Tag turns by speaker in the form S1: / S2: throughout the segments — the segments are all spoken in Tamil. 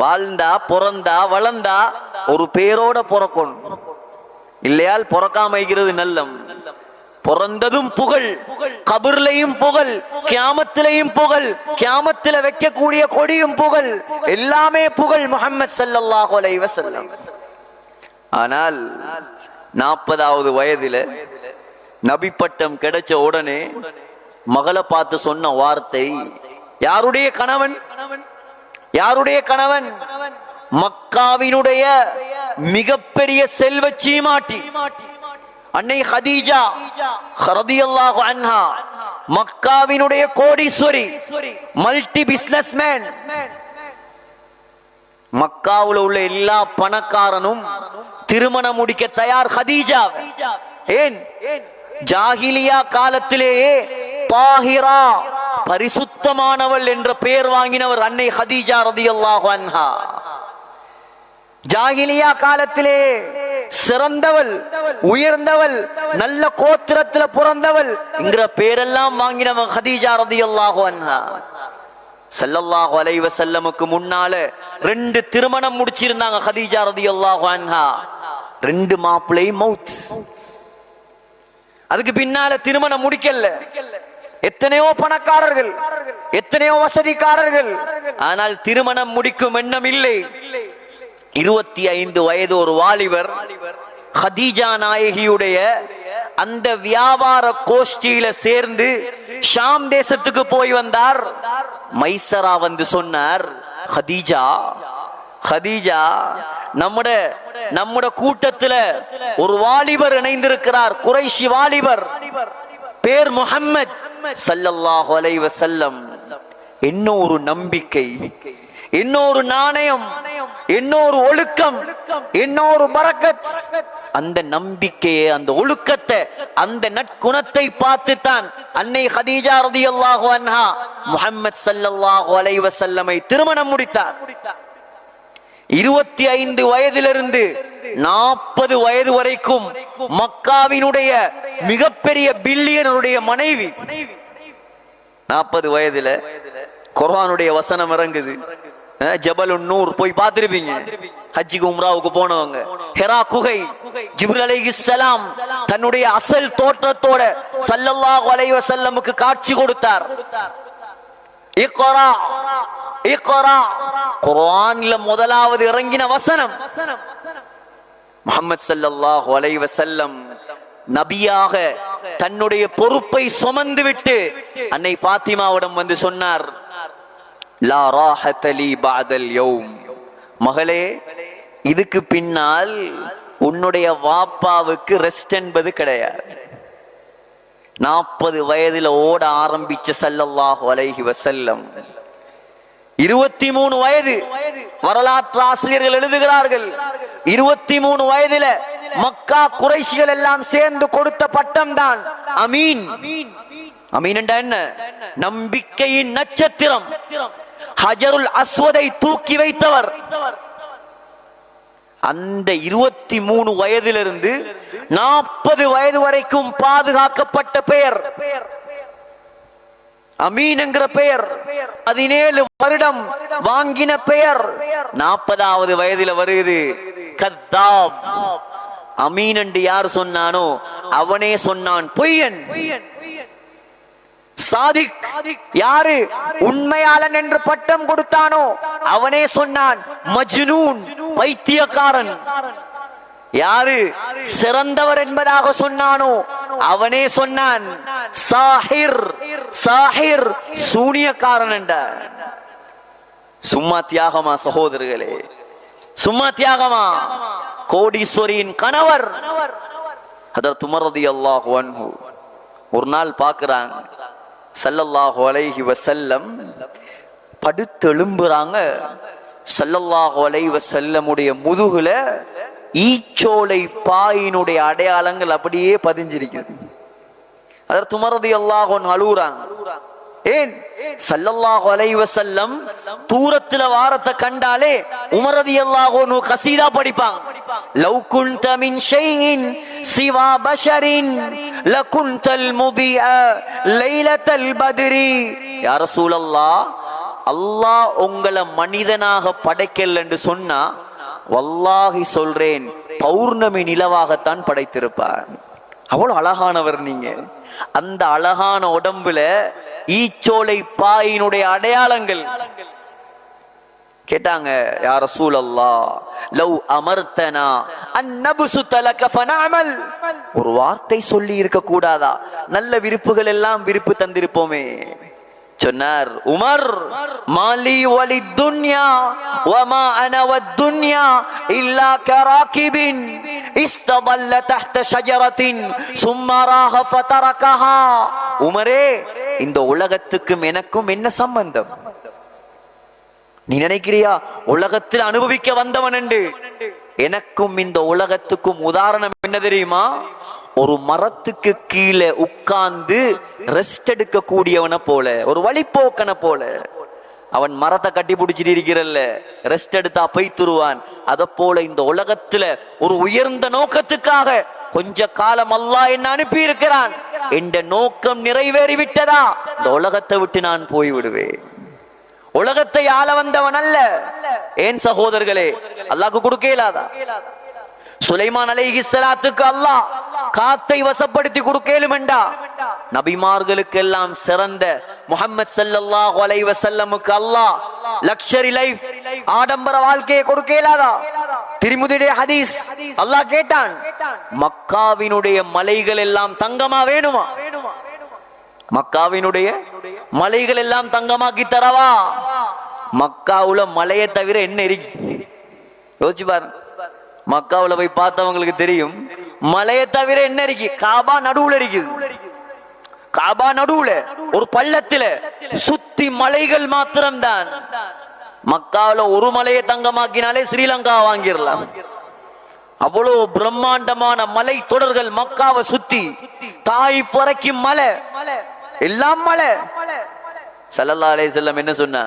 S1: வாழ்ந்தா பிறந்தா வளர்ந்தா ஒரு பேரோட பிறக்கணும், இல்லையால் பிறக்காமைக்கிறது நல்லம். பிறந்ததும் புகழ், கபர்லையும் புகழ், கியாமத்திலையும் புகழ், கியாமத்தில வைக்கக்கூடிய கொடியும் புகழ், எல்லாமே புகழ் முஹம்மது ஸல்லல்லாஹு அலைஹி வஸல்லம். ஆனால் 40வது வயதில நபி பட்டம் கிடைச்ச உடனே மகளை பார்த்து சொன்ன வார்த்தை, யாருடைய கணவன்? யாருடைய கணவன்? மக்காவினுடைய மிகப்பெரிய செல்வ சீமாட்டி அன்னை ஹதீஜா ரலியல்லாஹு அன்ஹா, மக்காவினுடைய கோடீஸ்வரி, மல்டி பிசினஸ்மேன். மக்காவுல உள்ள எல்லா பணக்காரனும் திருமணம் முடிக்க தயார் ஹதீஜா. ஏன்? ஜாஹிலியா காலத்திலேயே தாஹிரா, பரிசுத்தமானவள் என்ற பெயர் வாங்கினவர் அன்னை ஹதீஜா ரலியல்லாஹு அன்ஹா. ஜாஹிலியா காலத்திலே சிறந்தவள், உயர்ந்தவள், நல்ல கோத்திரத்துல பிறந்தவள் என்கிற பேரெல்லாம் வாங்கினவன் ஹதீஜா ரலியல்லாஹு அன்ஹா. ஸல்லல்லாஹு அலைஹி வஸல்லமுக்கு முன்னால 2 திருமணம் முடிச்சிருந்தாங்க ஹதீஜா ரலியல்லாஹு அன்ஹா. 2 மாப்பிள்ளை மவுத். அதுக்கு பின்னால திருமணம் முடிக்கல. எத்தனையோ பணக்காரர்கள், எத்தனையோ வசதிக்காரர்கள், ஆனால் திருமணம் முடிக்கும் எண்ணம் இல்லை. 25 வயது ஒரு வாலிபர் ஹதீஜா நாயகியுடைய அந்த வியாபார கோஷ்டியில சேர்ந்து ஷாம் தேசத்துக்கு போய் வந்தார். மைசரா வந்து சொன்னார், ஹதீஜா, ஹதீஜா, நம்முடைய கூட்டத்துல ஒரு வாலிபர் இணைந்திருக்கிறார், குறைஷி வாலிபர், பேர் முஹம்மத் ஸல்லல்லாஹு அலைஹி வஸல்லம். இன்னொரு நம்பிக்கை, இன்னொரு நாணயம், இன்னொரு ஒழுக்கம், இன்னொரு பரக்கத். அந்த நம்பிக்கையை, அந்த ஒழுக்கத்தை, அந்த நற்குணத்தை பார்த்து தான் அன்னை ஹதீஜா ரலியல்லாஹு அன்ஹா முஹம்மத் ஸல்லல்லாஹு அலைஹி வஸல்லமை திருமணம் முடித்தார். 25 வயதிலிருந்து 40 வயது வரைக்கும் மக்காவினுடைய மிகப்பெரிய பில்லியனுடைய மனைவி. 40 வயதுல குர்ஆனுடைய வசனம் இறங்குது. ஜபலுன் நூர் போய் பார்த்திருப்பீங்க, ஹஜ்ஜிக்கு உம்ராவுக்கு போனவங்க. ஹிரா குகை, ஜிப்ரீல் அலைஹிஸ்ஸலாம் தன்னுடைய அசல் தோற்றத்தோட ஸல்லல்லாஹு அலைஹி வஸல்லமுக்கு காட்சி கொடுத்தார். இக்ரா, இக்ரா, குர்ஆன்ல முதலாவது இறங்கின வசனம். முஹம்மது ஸல்லல்லாஹு அலைஹி வஸல்லம் நபியாக தன்னுடைய பொறுப்பை சுமந்து விட்டு அன்னை ஃபாத்திமாவிடம் வந்து சொன்னார், லா ராஹத லீ பஅதல் யௌம், மகளே, இதுக்கு பின்னால் உன்னுடைய வாப்பாவுக்கு ரெஸ்ட் என்பது கிடையாது. 40 வயதுல ஓட ஆரம்பிச்ச ஸல்லல்லாஹு அலைஹி வஸல்லம் 23 வயது, வரலாற்று ஆசிரியர்கள் எழுதுகிறார்கள், 23 வயதுல மக்கா குறைஷிகள் எல்லாம் சேர்ந்து கொடுத்த பட்டம் தான் அமீன். அமீன் என்ற என்ன? நம்பிக்கையின் நட்சத்திரம். ஹஜருல் அஸ்வதை தூக்கி வைத்தவர். அந்த 23 வயதிலிருந்து 40 வயது வரைக்கும் பாதுகாக்கப்பட்ட பெயர் அமீன் என்கிற பெயர். 17 வருடம் வாங்கின பெயர் 40வது வயதில வருது கத்தாப். அமீன் என்று யார் சொன்னானோ அவனே சொன்னான் பொய்யன். சாதிக் யாரு உண்மையாளன் என்று பட்டம் கொடுத்தானோ அவனே சொன்னான் மஜ்னூன், பைத்தியக்காரன். யாரு சிறந்தவர் என்பதாக சொன்னானோ அவனே சொன்னான் சாஹிர், சாஹிர், சூனியக்காரன் என்றார். சும்மா தியாகமா சகோதரர்களே? சும்மா தியாகமா? கோடீஸ்வரியின் கணவர் ஹதரத் உமர் ரலியல்லாஹு அன்ஹு ஒரு நாள் பார்க்கிறாங்க, ஸல்லல்லாஹு அலைஹி வஸல்லம் படுத்தெழும்புறாங்க. ஸல்லல்லாஹு அலைஹி வஸல்லமுடைய முதுகுல ஈச்சோலை பாயினுடைய அடையாளங்கள் அப்படியே பதிஞ்சிருக்குது. ஹதரத் உமர் ரலியல்லாஹு அன்ஹு அழுகுறாங்க. ஏன்? ஸல்லல்லாஹு அலைஹி வஸல்லம் தூரத்துல வாரத்தை கண்டாலே உமர் ரலியல்லாஹு அன்ஹு கஸீதா படிப்பாங்க. லவ் குன்த மின் ஷைஇன் சிவா பஷரின் லகுன்தல் முதிஅ லைலத்தல் பத்ரி. யா ரசூலல்லாஹ், அல்லாஹ் உங்களை மனிதனாக படைக்கல என்று சொன்னா, வல்லாஹி சொல்றேன், பௌர்ணமி நிலவாகத்தான் படைத்திருப்பார். அவ்வளவு அழகானவர் நீங்க. அந்த அழகான உடம்புல ஈச்சோலை பாயினுடைய அடையாளங்கள். கேட்டாங்க, யா ரசூலல்லாஹ், லவ் அமர்தனா அன் நப்சுத லக ஃபனஅமல். ஒரு வார்த்தை சொல்லி இருக்க கூடாதா? நல்ல விருப்புகள் எல்லாம் விருப்பு தந்திருப்போமே. சொன்னார் உமர், மாலி வலித் துன்யா வமா அன வத்துன்யா இல்லா கராகிபின் இஸ்ததல்ல தஹ்த ஷஜரத்தின் சும்ம ராஹ ஃபதரகஹா. உமரே, இந்த உலகத்துக்கும் எனக்கும் என்ன சம்பந்தம்? நீ நினைக்கிறியா உலகத்தில் அனுபவிக்க வந்தவன் என்று? எனக்கும் இந்த உலகத்துக்கும் உதாரணம் என்ன தெரியுமா? ஒரு மரத்துக்கு கீழே உட்கார்ந்து ரெஸ்ட் எடுக்க கூடியவனை போல, ஒரு வழிப்போக்கனை போல. அவன் மரத்தை கட்டி பிடிச்சிட்டு இருக்கிறல்ல, ரெஸ்ட் எடுத்தா பைத்துருவான். அத போல இந்த உலகத்துல ஒரு உயர்ந்த நோக்கத்துக்காக கொஞ்ச காலம் அல்லாஹ் என்ன அனுப்பி இருக்கிறான். இந்த நோக்கம் நிறைவேறிவிட்டதா, இந்த உலகத்தை விட்டு நான் போய் விடுவேன். உலகத்தை ஆள வந்தவன் அல்ல. ஏன் சகோதரர்களே, அல்லாஹ்க்கு கொடுக்க இயலாதா? சுலைமான் அலைஹிஸ்ஸலாத்துக்கு அல்லாஹ் காத்தை வசப்படுத்தி கொடுக்கலுமெண்டா, நபிமார்களுக்கு எல்லாம் சிறந்த முஹம்மது ஸல்லல்லாஹு அலைஹி வஸல்லமுக்கு அல்லாஹ் லக்ஸரி லைஃப், ஆடம்பர வாழ்க்கையை கொடுக்க இயலாதா? திருமுதியுடைய ஹதீஸ், அல்லாஹ் கேட்டான், மக்காவினுடைய மலைகள் எல்லாம் தங்கமா வேணுமா? மக்காவினுடைய மலைகள் எல்லாம் தங்கமாக்கி தரவா? மக்காவுல மலையை தவிர என்ன இருக்கு? யோசிச்சு பாருங்க. மக்காவுல போய் பார்த்தவங்களுக்கு தெரியும், மலையை தவிர என்ன இருக்கு? காபா நடுவுல இருக்குது. காபா நடுவுல ஒரு பள்ளத்துல சுத்தி மலைகள் மாத்திரம்தான். மக்காவுல ஒரு மலையை தங்கமாக்கினாலே ஸ்ரீலங்கா வாங்கிடலாம். அவ்வளவு பிரம்மாண்டமான மலை தொடர்கள் மக்காவை சுத்தி. தாயிஃப் வரைக்கும் மலை, எல்லாம் மலை. ஸல்லல்லாஹு அலைஹி வஸல்லம் என்ன சொன்னா?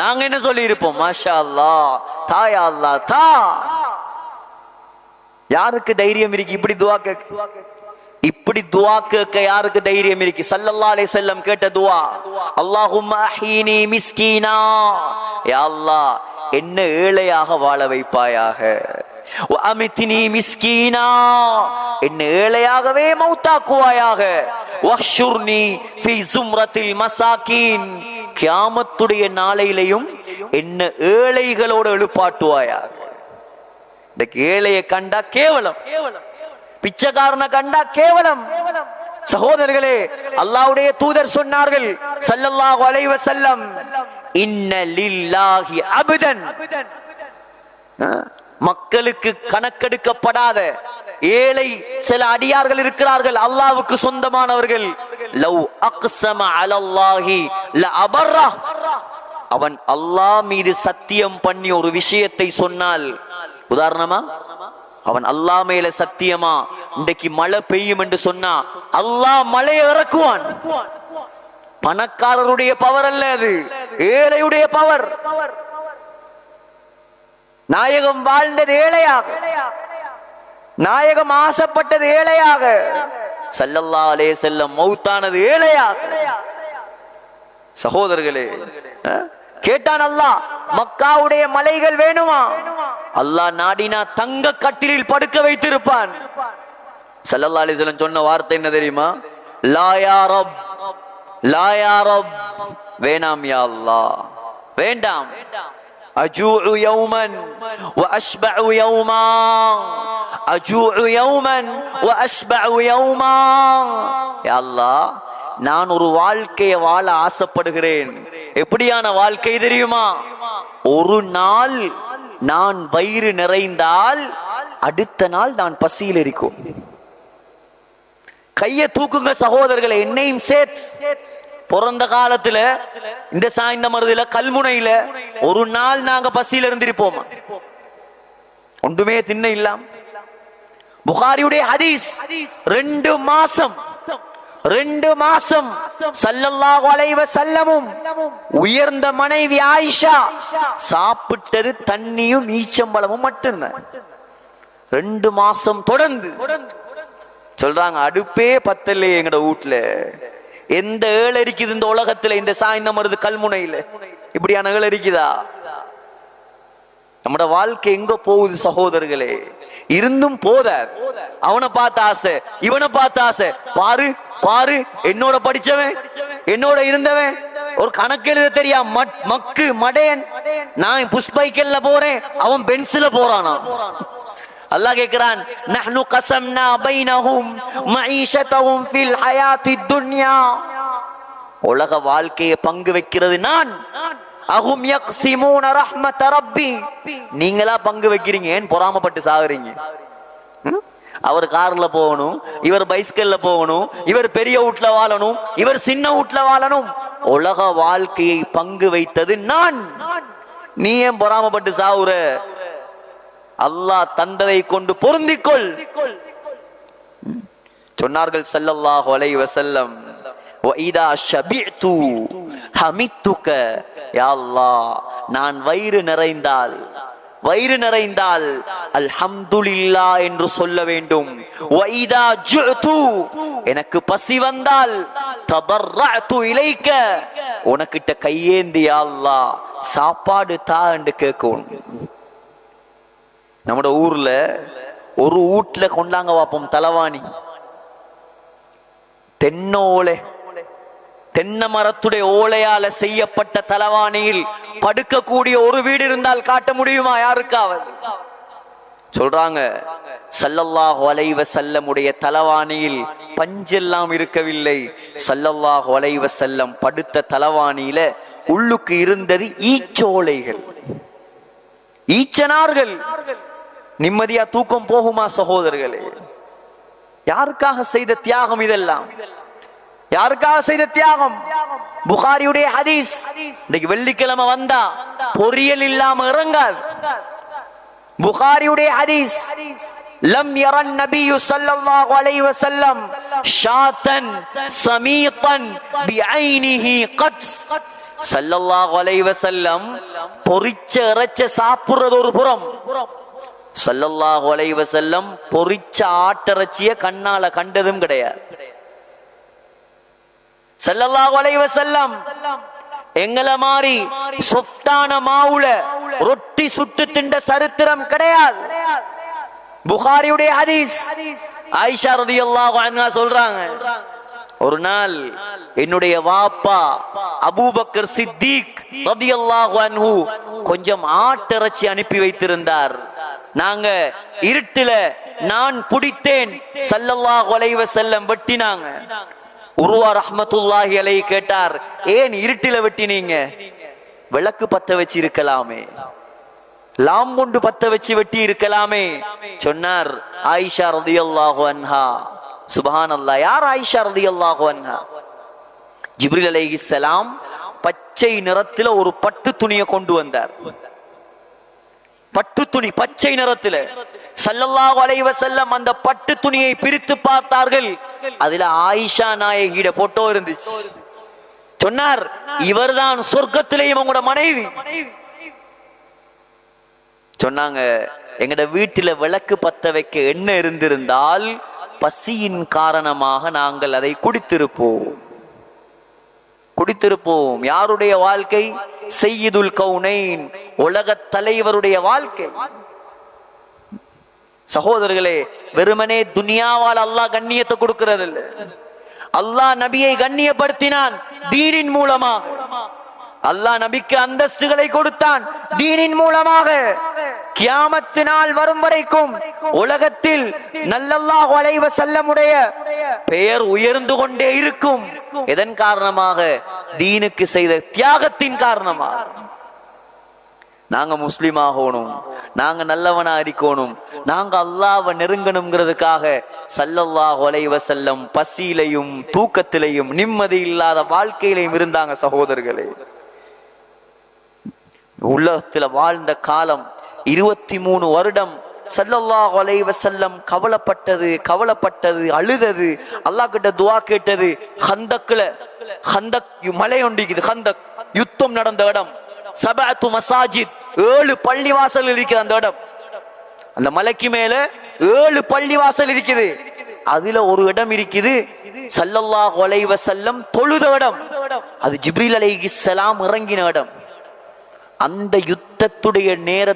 S1: நாங்க என்ன சொல்லி இருப்போம்? மாஷா அல்லாஹ், தா யா அல்லாஹ் தா. யாருக்கு தைரியம் இருக்கு இப்படி துஆ கேட்க? இப்படி துஆ கேட்க யாருக்கு தைரியம் இருக்கு? ஸல்லல்லாஹு அலைஹி வஸல்லம் கேட்ட துஆ, அல்லாஹும்ம அஹீனி மிஸ்கீனா, யா அல்லாஹ் என்ன ஏழையாக வாழ வைப்பாயாக. வஅமித்னி மிஸ்கீனா, என்ன ஏழையாகவே மௌத்தாக்குவாயாக. வஹ்ஷுர்னி ஃபீ ஸும்ரத்தில் மசாகீன், கியாமத்துடைய நாளையிலையும் என்ன ஏழைகளோடு எழுப்பாட்டுவாயாக. இந்த ஏழையை கண்டா கேவலம், பிச்சைக்காரனை கண்டா கேவலம். சகோதரர்களே, அல்லாஹ்வுடைய தூதர் சொன்னார்கள் ஸல்லல்லாஹு அலைஹி வஸல்லம், இன்ன லில்லாஹி அப்தன், மக்களுக்கு கணக்கெடுக்கப்படாத ஏழை சில அடியார்கள் இருக்கிறார்கள், அல்லாஹ்வுக்கு சொந்தமானவர்கள். லவ் அக்ஸம அலல்லாஹி லஅபர்ரா, அவன் அல்லாஹ் மீது சத்தியம் பண்ணி ஒரு விஷயத்தை சொன்னால், உதாரணமா அவன் அல்லாஹ் மேல சத்தியமா இன்றைக்கு மழை பெய்யும் என்று சொன்னா அல்லாஹ் மழையை இறக்குவான். பணக்காரருடைய பவர் அல்ல அது, ஏழையுடைய பவர். நாயகம் வாழ்ந்தது ஏழையாக, நாயகம் ஆசைப்பட்டது ஏழையாக, ஸல்லல்லாஹு அலைஹி வஸல்லம் மௌத்தானது ஏழையாக. சகோதரர்களே, கேட்டான் அல்லாஹ், மக்காவுடைய மலைகள் வேணுமா? அல்லாஹ் நாடினா தங்க கட்டிலில் படுக்க வைத்திருப்பான். ஸல்லல்லாஹு அலைஹி வஸல்லம் சொன்ன வார்த்தை என்ன தெரியுமா? லா யா ரப், லா யா ரப், வேண்டாம் யா அல்லாஹ், வேண்டாம். அஜூஉ யௌமன் வ அஷ்பஉ யௌமா, அஜூஉ யௌமன் வ அஷ்பஉ யௌமா. யா அல்லாஹ், நான் ஒரு வாழ்க்கையை வாழ ஆசைப்படுகிறேன். எப்படியான வாழ்க்கை தெரியுமா? ஒரு நாள் நான் வயிறு நிறைந்தால் அடுத்த நாள் நான் பசியில் இருக்கும். கையை தூக்குங்க சகோதரர்களை, என்னையும் சேர்த்து. பிறந்த காலத்துல இந்த சாய்ந்த மருதில கல்முனையில ஒரு நாள் நாங்க பசியில இருந்திருப்போமா? ஒன்றுமே தின்ன இல்லாம். புகாரியுடைய ஹதீஸ், 2 மாசம் ஸல்லல்லாஹு அலைஹி வஸல்லமும் உயர்ந்த மனைவி ஆயிஷா சாப்பிட்டது தண்ணியும் ஈச்சம்பழமும் மட்டும்தான். 2 மாசம் தொடர்ந்து. சொல்றாங்க, அடுப்பே பத்தல்ல எங்கட வீட்டுல. எந்த ஏழை இருக்குது இந்த உலகத்துல? இந்த சாய்ந்த மருது கல்முனையில இப்படியானகள் இருக்குதா? நம்மட வாழ்க்கை எங்க போகுது சகோதரர்களே? இருந்தும் போத அவனை பார்த்த ஆசை, இவனை பார்த்த ஆசை. பாரு பாரு, என்னோட படிச்சவன், என்னோட இருந்தவன், ஒரு கணக்கு எழுத தெரியா மக்கு மடையன், நான் புஷ்பைக்கல்ல போறேன், அவன் பென்சில போறானா. அல்லாஹ் கேக்குறான், நஹ்னு கஸம்னா பைனஹும் மஈஷதஹும் ஃபில் ஹயாத்தித் துன்யா. உலக வாழ்க்கையை பங்கு வைக்கிறது நான். அஹும் யக்ஸிமூன ரஹ்மத ரப்பி. நீங்களா பங்கு வைக்கிறீங்க, ஏன் பொறாமப்பட்டு சாகுறீங்க? அவர் கார்ல போகணும், இவர் பைஸ்கல்ல போகணும், இவர் பெரிய வீட்ல வாழணும், இவர் சின்ன வீட்ல வாழணும். உலக வாழ்க்கையை பங்கு வைத்தது நான். நீ ஏன் பொறாமப்பட்டு சாவுற? அல்லாஹ் தந்ததை கொண்டு பொருந்திக்கொள் சொன்னார்கள் ஸல்லல்லாஹு அலைஹி வஸல்லம். வஇதா ஷபிஅது ஹமித்துக. யா அல்லாஹ், நான் வயிறு நிறைந்தால் அல்ஹம்துலில்லாஹ் என்று சொல்ல வேண்டும். வஇதா ஜுஅது, எனக்கு பசி வந்தால் தபர்ரஅது இலைக்க, உனக்கிட்ட கையேந்தி யா அல்லாஹ் சாப்பாடு தா என்று கேட்கணும். நம்ம ஊர்ல ஒரு வீட்டுல கொண்டாங்க பாப்போம் தலவாணி, தென்னை மரத்துடைய ஓலையால செய்யப்பட்ட தலவாணியில் படுக்கக்கூடிய ஒரு வீடு இருந்தால் காட்ட முடியுமா யாருக்காவது? சொல்றாங்க ஸல்லல்லாஹு அலைஹி வஸல்லம் உடைய தலவாணியில் பஞ்செல்லாம் இருக்கவில்லை. ஸல்லல்லாஹு அலைஹி வஸல்லம் படுத்த தலவாணியில உள்ளுக்கு இருந்தது ஈச்சோலைகள், ஈச்சனார்கள். நிம்மதியா தூக்கம் போகுமா சகோதரர்களே? யாருக்காக செய்த தியாகம் இதெல்லாம்? யாருக்காக செய்த தியாகம்? புகாரியுடைய ஹதீஸ். இன்னைக்கு வெள்ளிக்கிழமை வந்தா பொரியல் இல்லாம இறங்காது. புகாரியுடைய ஹதீஸ், லம் யரன் நபியு ஸல்லல்லாஹு அலைஹி வஸல்லம் ஷாத்தன் ஸமீதன் பிஐனிஹி கத். ஸல்லல்லாஹு அலைஹி வஸல்லம் பொரிச்ச இறைச்ச சாப்பிடுறது ஒரு புறம், ஸல்லல்லாஹு அலைஹி வஸல்லம் பொரிச்ச ஆட்டிறைச்சிய கண்ணால கண்டதும் கிடையாது. ஸல்லல்லாஹு அலைஹி வஸல்லம் எங்களை மாதிரி சொஃப்டான மாவுல ரொட்டி சுட்டு திண்ட சரித்திரம் கிடையாது. புகாரியுடைய ஹதீஸ். ஆயிஷா ரலியல்லாஹு அன்ஹா சொல்றாங்க, ஒரு நாள் என்னுடைய வாப்பா அபூபக்கர் சித்திக் ரலியல்லாஹு அன்ஹு கொஞ்சம் ஆட்டிறைச்சி அனுப்பி வைத்திருந்தார். நாங்க இருட்டுல நான் பிடித்தேன், ஸல்லல்லாஹு அலைஹி வஸல்லம் வெட்டினாங்க. உருவா ரஹ்மத்துல்லாஹி அலைஹி கேட்டார், ஏன் இருட்டில வெட்டினீங்க? விளக்கு பத்த வச்சு இருக்கலாமே, லாம்பொண்டு பத்த வச்சு வெட்டி இருக்கலாமே. சொன்னார் ஆயிஷா ரலியல்லாஹு அன்ஹா. சுப்ஹானல்லாஹ். யார் ஆயிஷா ரலியல்லாஹு அன்ஹா? ஜிப்ரீல் அலைஹிஸ்ஸலாம் பச்சை நிறத்துல ஒரு பட்டு துணியை கொண்டு வந்தார். பட்டு துணி பச்சை நிறத்துல. ஸல்லல்லாஹு அலைஹி வஸல்லம் அந்த பட்டு துணியை பிரித்து பார்த்தார்கள். அதுல ஆயிஷா நாயகியோட போட்டோ இருந்துச்சு. சொன்னார், இவர்தான் சொர்க்கத்திலேயும் உங்களோட மனைவி. சொன்னாங்க, எங்கட வீட்டுல விளக்கு பத்த வைக்க எண்ணெய் இருந்திருந்தால் பசியின் காரணமாக நாங்கள் அதை குடித்திருப்போம். யாருடைய வாழ்க்கை? சய்யிதுல் கௌனைன், உலக தலைவருடைய வாழ்க்கை. சகோதரர்களே, வெறுமனே துனியாவால் அல்லாஹ் கண்ணியத்தை கொடுக்கிறது இல்லை. அல்லாஹ் நபியை கண்ணியப்படுத்தினான் தீனின் மூலமாக. அல்லாஹ் நபிக்கு அந்தஸ்துகளை கொடுத்தான் தீனின் மூலமாக. கியாமத்து நாள் வரும் வரைக்கும் உலகத்தில் ஸல்லல்லாஹு அலைஹி வஸல்லமுடைய பெயர் உயர்ந்து கொண்டே இருக்கும். எதன் காரணமாக? தீனுக்கு செய்த தியாகத்தின் காரணமாக. நாங்க முஸ்லிம் ஆகணும், நாங்க நல்லவனா இருக்கணும், நாங்க அல்லாஹ்வை நெருங்கணும்ங்கிறதுக்காக ஸல்லல்லாஹு அலைஹி வஸல்லம் பசியிலையும் தூக்கத்திலையும் நிம்மதி இல்லாத வாழ்க்கையிலையும் இருந்தாங்க. சகோதரர்களே, உலகத்துல வாழ்ந்த காலம் 23 வருடம். ஸல்லல்லாஹு அலைஹி வஸல்லம் கவலைப்பட்டது, அழுதது, அல்லாஹ் கிட்ட துஆ கேட்டது. ஹந்தக் மலை ஒண்டிக்குது, ஹந்தக் யுத்தம் நடந்த இடம். சபஅத்து மசாஜித், 7 பள்ளிவாசல் இருக்கிற அந்த இடம். அந்த மலைக்கு மேல 7 பள்ளிவாசல் இருக்குது. அதுல ஒரு இடம் இருக்குது ஸல்லல்லாஹு அலைஹி வஸல்லம் தொழுத இடம். அது ஜிப்ரீல் அலைஹிஸ்ஸலாம் இறங்கின இடம். அந்த யுத்தத்துடைய நேரத்தில்